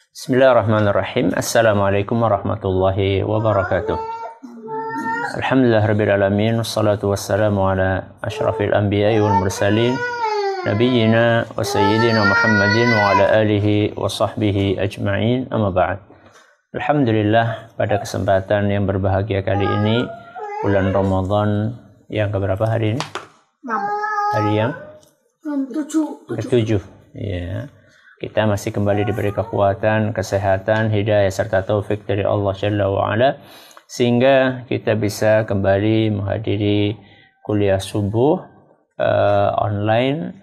Bismillahirrahmanirrahim. Assalamualaikum warahmatullahi wabarakatuh. Alhamdulillah rabbil alamin, wassalatu wassalamu ala asyrafil anbiya'i wal mursalin nabiyyina wa sayyidina Muhammadin wa ala alihi wa sahbihi ajma'in, amma ba'd. Alhamdulillah, pada kesempatan yang berbahagia kali ini, bulan Ramadan yang keberapa hari ini? Hari yang ketujuh. Ya. Kita masih kembali diberi kekuatan, kesehatan, hidayah serta taufik dari Allah Jalla wa Ala, sehingga kita bisa kembali menghadiri kuliah subuh online.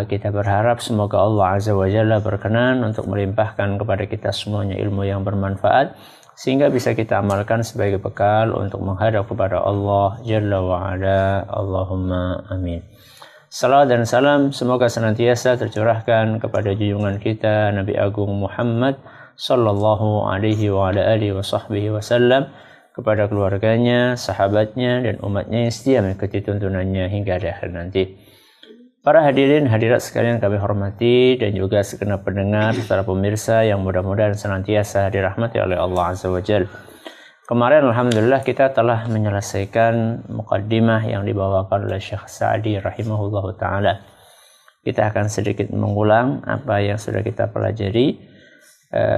Kita berharap semoga Allah Azza wa Jalla berkenan untuk melimpahkan kepada kita semuanya ilmu yang bermanfaat, sehingga bisa kita amalkan sebagai bekal untuk menghadap kepada Allah Jalla wa Ala. Allahumma amin. Salawat dan salam semoga senantiasa tercurahkan kepada junjungan kita Nabi Agung Muhammad sallallahu alaihi wa ala alihi wa sahbihi wasallam, kepada keluarganya, sahabatnya, dan umatnya yang setia mengikuti tuntunannya hingga akhir nanti. Para hadirin hadirat sekalian kami hormati, dan juga segenap pendengar serta pemirsa yang mudah-mudahan senantiasa dirahmati oleh Allah Azza wa Jalla. Kemarin alhamdulillah kita telah menyelesaikan muqaddimah yang dibawakan oleh Syekh Sa'di rahimahullahu ta'ala. Kita akan sedikit mengulang apa yang sudah kita pelajari.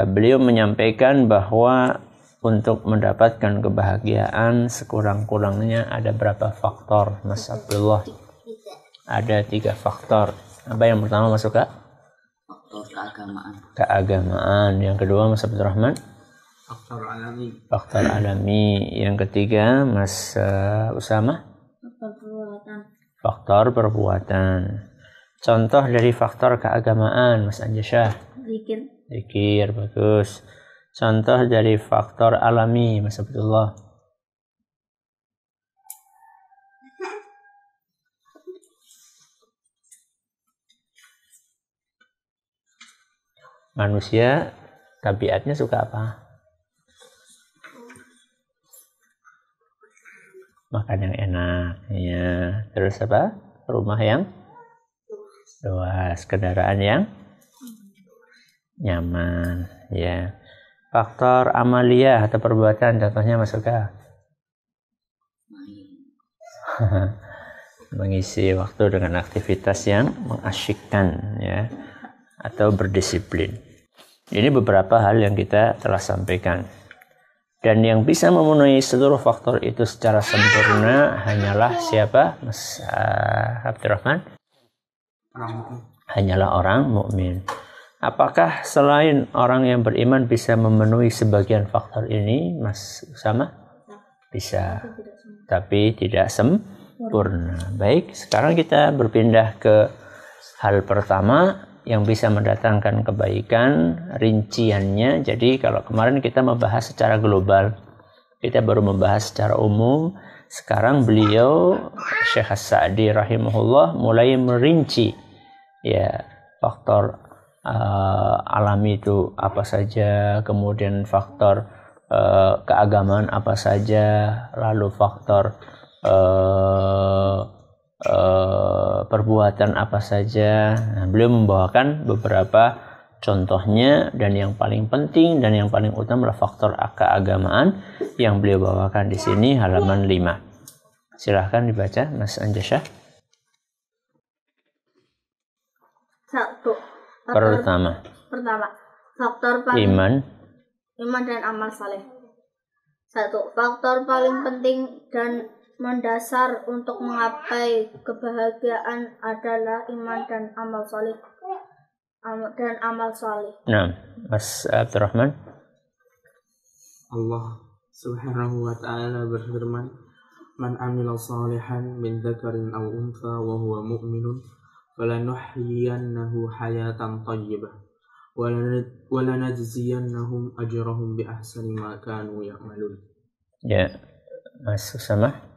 Beliau menyampaikan bahwa untuk mendapatkan kebahagiaan sekurang-kurangnya ada berapa faktor, Mas Abdullah? Ada 3 faktor. Apa yang pertama, Mas Suka? Faktor keagamaan. Keagamaan. Yang kedua, Mas Abdurrahman? Faktor alami. Faktor alami. Yang ketiga, Mas Usama? Faktor perbuatan. Faktor perbuatan. Contoh dari faktor keagamaan, Mas Anjasyah? Zikir. Zikir, bagus. Contoh dari faktor alami, Mas Abdullah? Manusia tabiatnya suka apa? Makan yang enak, ya. Terus apa? Rumah yang luas, kendaraan yang nyaman, ya. Faktor amaliyah atau perbuatan, contohnya Mas Suka? Mengisi waktu dengan aktivitas yang mengasyikkan, ya, atau berdisiplin. Ini beberapa hal yang kita telah sampaikan. Dan yang bisa memenuhi seluruh faktor itu secara sempurna hanyalah siapa, Mas Abdurrahman? Hanyalah orang mukmin. Apakah selain orang yang beriman bisa memenuhi sebagian faktor ini, Mas Usama? Bisa, tapi tidak sempurna. Baik, sekarang kita berpindah ke hal pertama yang bisa mendatangkan kebaikan, rinciannya. Jadi kalau kemarin kita membahas secara global, kita baru membahas secara umum. Sekarang beliau Syekh Sa'di rahimahullah mulai merinci, ya, faktor alami itu apa saja, kemudian faktor keagamaan apa saja, lalu faktor perbuatan apa saja. Nah, beliau membawakan beberapa contohnya, dan yang paling penting dan yang paling utama adalah faktor keagamaan yang beliau bawakan di sini, halaman 5. Silahkan dibaca, Mas Anjasyah. Pertama, faktor iman dan amal saleh. 1. Faktor paling penting dan mendasar untuk menggapai kebahagiaan adalah iman dan amal saleh. Nah, Mas Abdurrahman. Allah Subhanahu wa ta'ala berfirman, "Man 'amila shalihan min dzakarin aw untha wa huwa mu'minun falanuhyiyannahu hayatan thayyibah wa lanajziyannahum ajrahum bi ahsani ma kanu ya'malun." Ya, Mas Usama.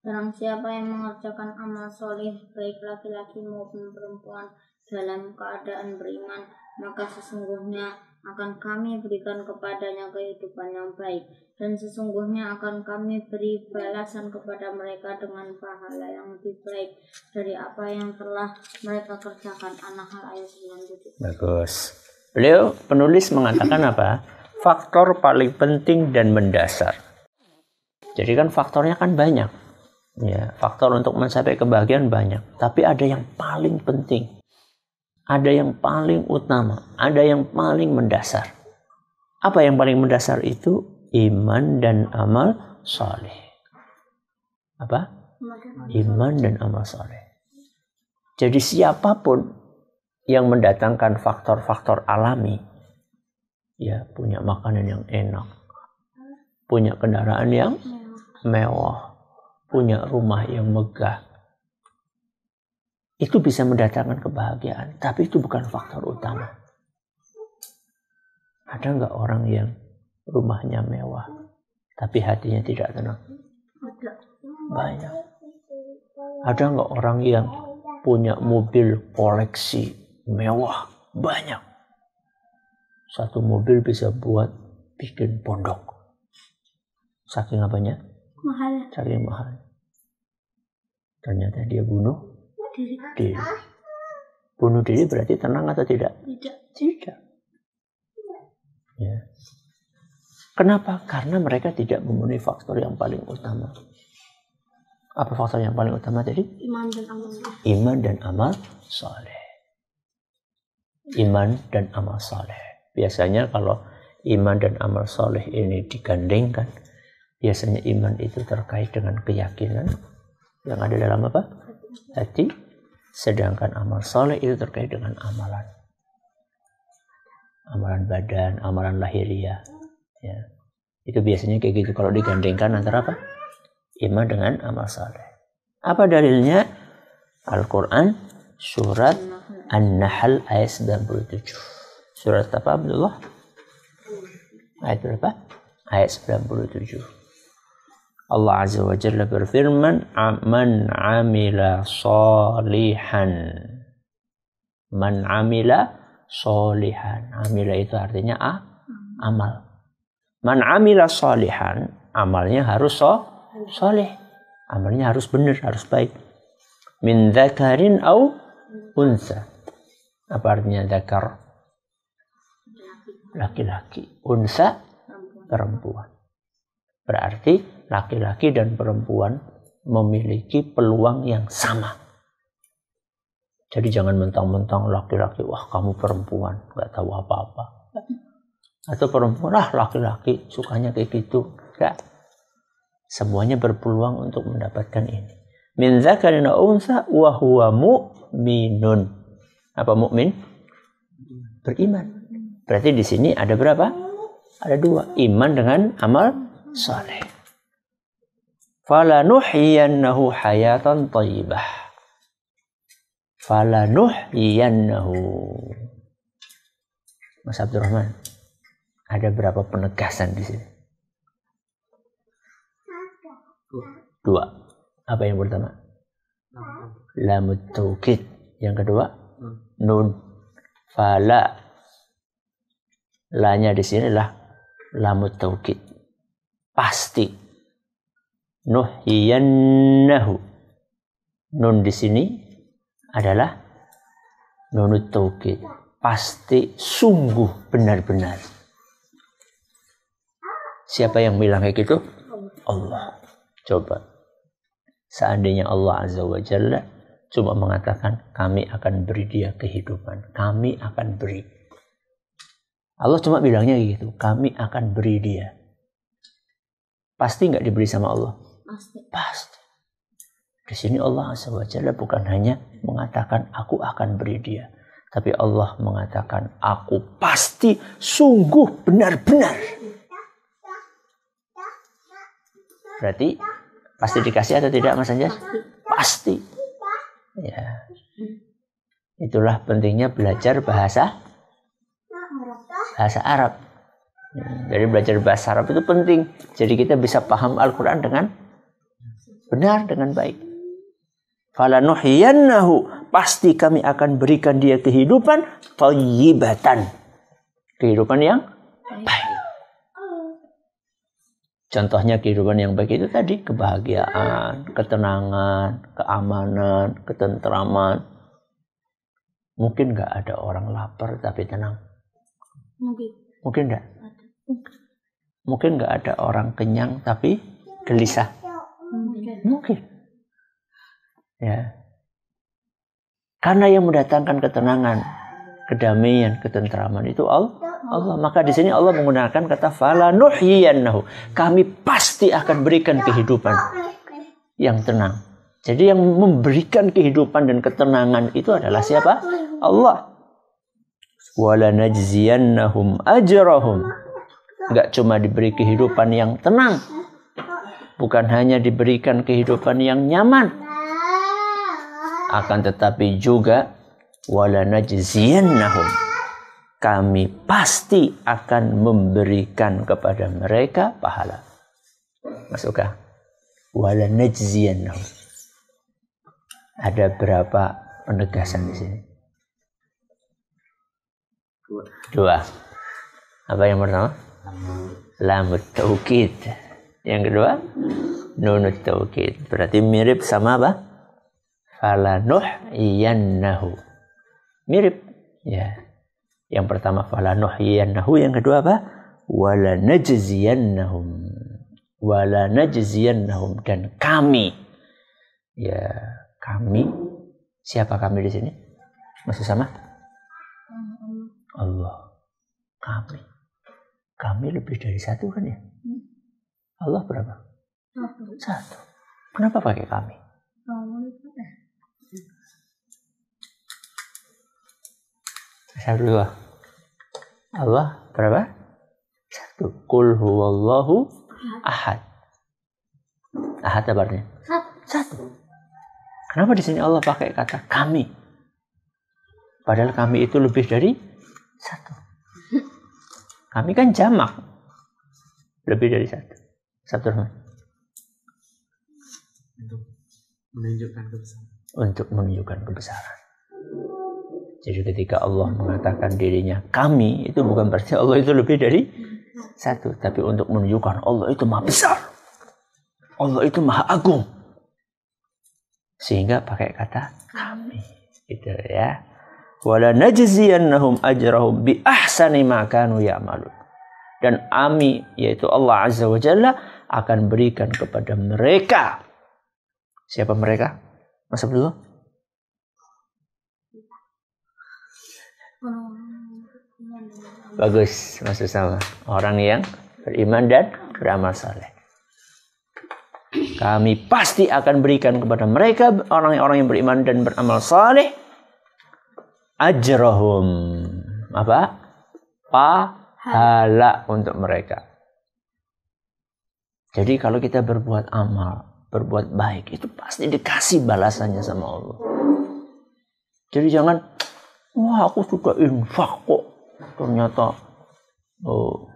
Barang siapa yang mengerjakan amal soleh, baik laki-laki maupun perempuan, dalam keadaan beriman, maka sesungguhnya akan kami berikan kepadanya kehidupan yang baik, dan sesungguhnya akan kami beri balasan kepada mereka dengan pahala yang lebih baik dari apa yang telah mereka kerjakan. An-Nahl ayat 97. Bagus. Beliau penulis mengatakan apa? Faktor paling penting dan mendasar. Jadi kan faktornya kan banyak. Ya, faktor untuk mencapai kebahagiaan banyak. Tapi ada yang paling penting. Ada yang paling utama. Ada yang paling mendasar. Apa yang paling mendasar itu? Iman dan amal saleh. Apa? Iman dan amal saleh. Jadi siapapun yang mendatangkan faktor-faktor alami, ya punya makanan yang enak, punya kendaraan yang mewah, punya rumah yang megah, itu bisa mendatangkan kebahagiaan, tapi itu bukan faktor utama. Ada nggak orang yang rumahnya mewah, tapi hatinya tidak tenang? Banyak. Ada nggak orang yang punya mobil koleksi mewah? Banyak. Satu mobil bisa buat bikin pondok. Saking apanya? Mahal. Saking mahal. Ternyata dia bunuh diri. Bunuh diri berarti tenang atau tidak? Tidak. Ya. Kenapa? Karena mereka tidak memenuhi faktor yang paling utama. Apa faktor yang paling utama tadi? Iman dan amal. Iman dan amal saleh. Iman dan amal saleh. Biasanya kalau iman dan amal saleh ini digandengkan, biasanya iman itu terkait dengan keyakinan yang ada dalam apa? Hati. Sedangkan amal saleh itu terkait dengan amalan. Amalan badan, amalan lahiriah. Ya. Itu biasanya kayak gitu kalau digandengkan antara apa? Iman dengan amal saleh. Apa dalilnya? Al-Quran surat An-Nahl ayat 97. Surat apa Abdullah? Ayat berapa? Ayat 97. Allah Azza wa Jalla berfirman, "Man 'amila shalihan." Man 'amila shalihan. Amila itu artinya amal. Man 'amila shalihan, amalnya harus saleh. Amalnya harus benar, harus baik. Min dzakarin au unsa. Apa artinya dzakar? Laki-laki. Unsa perempuan. Berarti laki-laki dan perempuan memiliki peluang yang sama. Jadi jangan mentang-mentang laki-laki, wah kamu perempuan, nggak tahu apa-apa. Atau perempuan, laki-laki sukanya kayak gitu. Enggak. Semuanya berpeluang untuk mendapatkan ini. Min dzakarin aw unsa wa huwa mu'minun. Apa mukmin? Beriman. Berarti di sini ada berapa? Ada dua. Iman dengan amal saleh. Falanuhyiyannahu hayatan thayyibah. Falanuhyiyannahu. Mas Abdurrahman, ada berapa penegasan di sini? Dua. Apa yang pertama? Lamut taukid. Yang kedua? Nun. Fala. La-nya di sini adalah lamut taukid. Pasti. Nuhyiyannahu. Nun di sini adalah nunut taukid. Pasti, sungguh, benar-benar. Siapa yang bilang kayak gitu? Allah. Coba, seandainya Allah Azza wa Jalla cuma mengatakan kami akan beri dia kehidupan, kami akan beri. Allah cuma bilangnya gitu, kami akan beri dia. Pasti nggak diberi sama Allah? Pasti. Di sini Allah Azza wa Jalla bukan hanya mengatakan aku akan beri dia, tapi Allah mengatakan aku pasti, sungguh, benar-benar. Berarti pasti dikasih atau tidak Mas Anjas? Pasti. Ya. Itulah pentingnya belajar bahasa Arab. Jadi belajar bahasa Arab itu penting. Jadi kita bisa paham Al-Quran dengan benar, dengan baik. Falanuhyiyannahu, pasti kami akan berikan dia kehidupan thayyibatan. Kehidupan yang baik. Contohnya kehidupan yang baik itu tadi kebahagiaan, ketenangan, keamanan, ketentraman. Mungkin nggak ada orang lapar tapi tenang. Mungkin enggak? Mungkin enggak ada orang kenyang tapi gelisah. Mungkin. Ya. Karena yang mendatangkan ketenangan, kedamaian, ketentraman itu Allah. Maka di sini Allah menggunakan kata fala nuhyiyannahu. Kami pasti akan berikan kehidupan yang tenang. Jadi yang memberikan kehidupan dan ketenangan itu adalah siapa? Allah. Wala najziyannahum ajrahum. Enggak cuma diberi kehidupan yang tenang, bukan hanya diberikan kehidupan yang nyaman, akan tetapi juga wala najziyannahum, kami pasti akan memberikan kepada mereka pahala. Masukah? Wala najziyannahum. Ada berapa penegasan di sini? Dua. Apa yang pertama? Lamut taukid. Yang kedua, nunut taukid. Berarti mirip sama apa? Fala nuhyiyannahu. Mirip. Ya. Yang pertama fala nuhyiyannahu, yang kedua apa? Wala najziyannahum. Wala najziyannahum, dan kami. Ya, kami. Siapa kami di sini? Masih sama? Allah. Kami. Kami lebih dari satu kan ya? Allah berapa? Satu. Kenapa pakai kami? Satu dua. Allah berapa? Satu. Qul huwallahu ahad. Ahad apa artinya? Satu. Kenapa di sini Allah pakai kata kami? Padahal kami itu lebih dari satu. Kami kan jamak. Lebih dari satu. Satu teman. Untuk menunjukkan kebesaran. Jadi ketika Allah mengatakan dirinya kami, itu bukan berarti Allah itu lebih dari satu. Tapi untuk menunjukkan Allah itu maha besar. Allah itu maha agung. Sehingga pakai kata kami. Gitu ya. Wala najziyannahum ajrahum bi ahsani ma kanu ya'malun. Dan kami, yaitu Allah Azza wa Jalla, akan berikan kepada mereka. Siapa mereka? Masa dulu? Bagus, maksud sama. Orang yang beriman dan beramal saleh. Kami pasti akan berikan kepada mereka, orang-orang yang beriman dan beramal saleh, ajrahum. Apa? Pahala untuk mereka. Jadi kalau kita berbuat amal, berbuat baik, itu pasti dikasih balasannya sama Allah. Jadi jangan, wah aku sudah infak kok, ternyata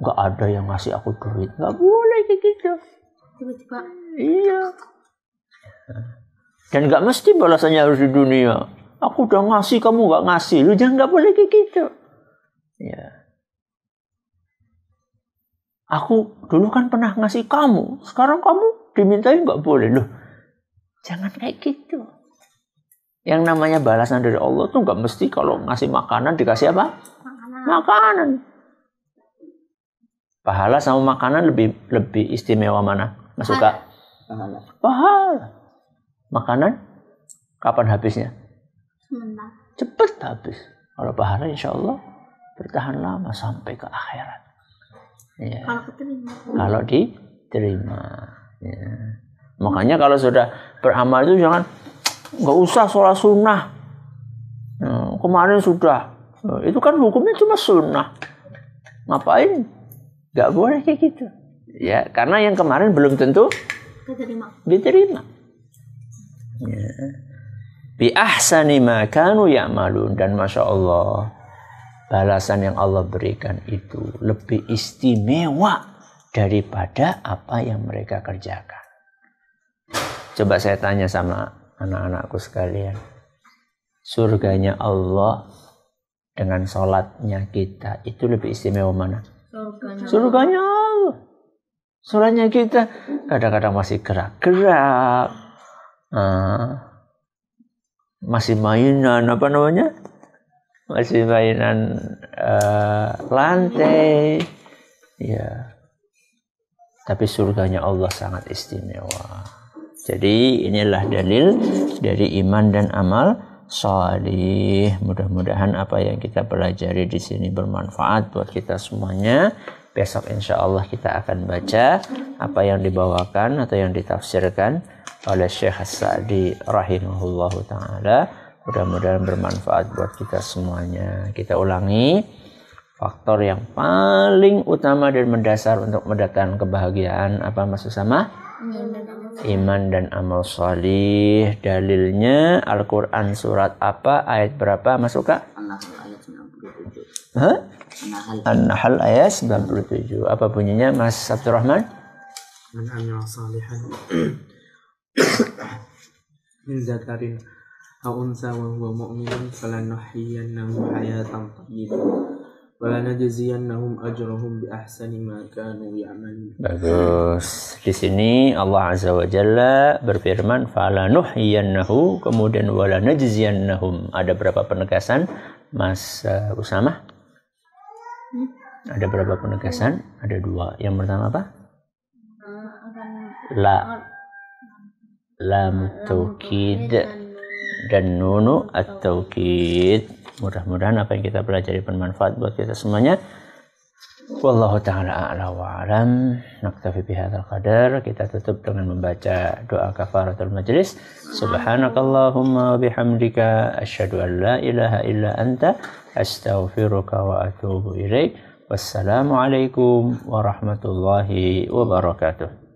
nggak ada yang ngasih aku duit. Nggak boleh kayak gitu. Iya. Dan nggak mesti balasannya harus di dunia. Aku udah ngasih, kamu nggak ngasih. Lu jangan, nggak boleh kayak gitu. Ya. Aku dulu kan pernah ngasih kamu, sekarang kamu dimintain nggak boleh. Loh, jangan kayak gitu. Yang namanya balasan dari Allah tuh nggak mesti kalau ngasih makanan dikasih apa? Makanan. Pahala sama makanan lebih istimewa mana? Mas suka? Pahala. Makanan kapan habisnya? Cepat habis. Kalau pahala insya Allah bertahan lama sampai ke akhirat. Ya. Kalau diterima. Ya. Makanya kalau sudah beramal itu jangan, nggak usah sholat sunnah. Kemarin sudah. Itu kan hukumnya cuma sunnah. Ngapain? Nggak boleh kayak gitu. Ya, karena yang kemarin belum tentu diterima. Ya. Bi ahsani ma kanu ya'malun, dan masya Allah, balasan yang Allah berikan itu lebih istimewa daripada apa yang mereka kerjakan. Coba saya tanya sama anak-anakku sekalian. Surganya Allah dengan sholatnya kita itu lebih istimewa mana? Surganya Allah. Sholatnya kita kadang-kadang masih gerak-gerak. Masih mainan, apa namanya? Masih mainan lantai. Ya. Tapi surganya Allah sangat istimewa. Jadi inilah dalil dari iman dan amal salih. Mudah-mudahan apa yang kita pelajari di sini bermanfaat buat kita semuanya. Besok insya Allah kita akan baca apa yang dibawakan atau yang ditafsirkan oleh Syekh As-Sa'di rahimahullahu ta'ala. Mudah-mudahan bermanfaat buat kita semuanya. Kita ulangi, faktor yang paling utama dan mendasar untuk mendatangkan kebahagiaan apa maksud sama? Iman dan amal salih. Dalilnya Al-Quran surat apa, ayat berapa masuk Kak? An-Nahl ayat 97. Apa bunyinya Mas Abdurrahman? Man amila salihan min zakarin aw unsa wa huwa mu'minun falanuhyiyannahu hayatan thayyibah wa lanajziyannahum ajrahum bi ahsani ma kanu ya'malun. Bagus. Di sini Allah Azza wa Jalla berfirman falanuhyiyannahu, kemudian wa lanajziyannahum. Ada berapa penegasan Mas Usama? Ada berapa penegasan? Ada dua. Yang pertama apa? Lam taukid dan nunu at-taukid. Mudah-mudahan apa yang kita pelajari bermanfaat buat kita semuanya. Wallahu ta'ala a'la wa alam. Naktafi bihadzal qadar. Kita tutup dengan membaca doa kafaratul majlis. Subhanakallahumma bihamdika asyhadu an la ilaha illa anta astaghfiruka wa atubu ilaik. Wassalamualaikum warahmatullahi wabarakatuh.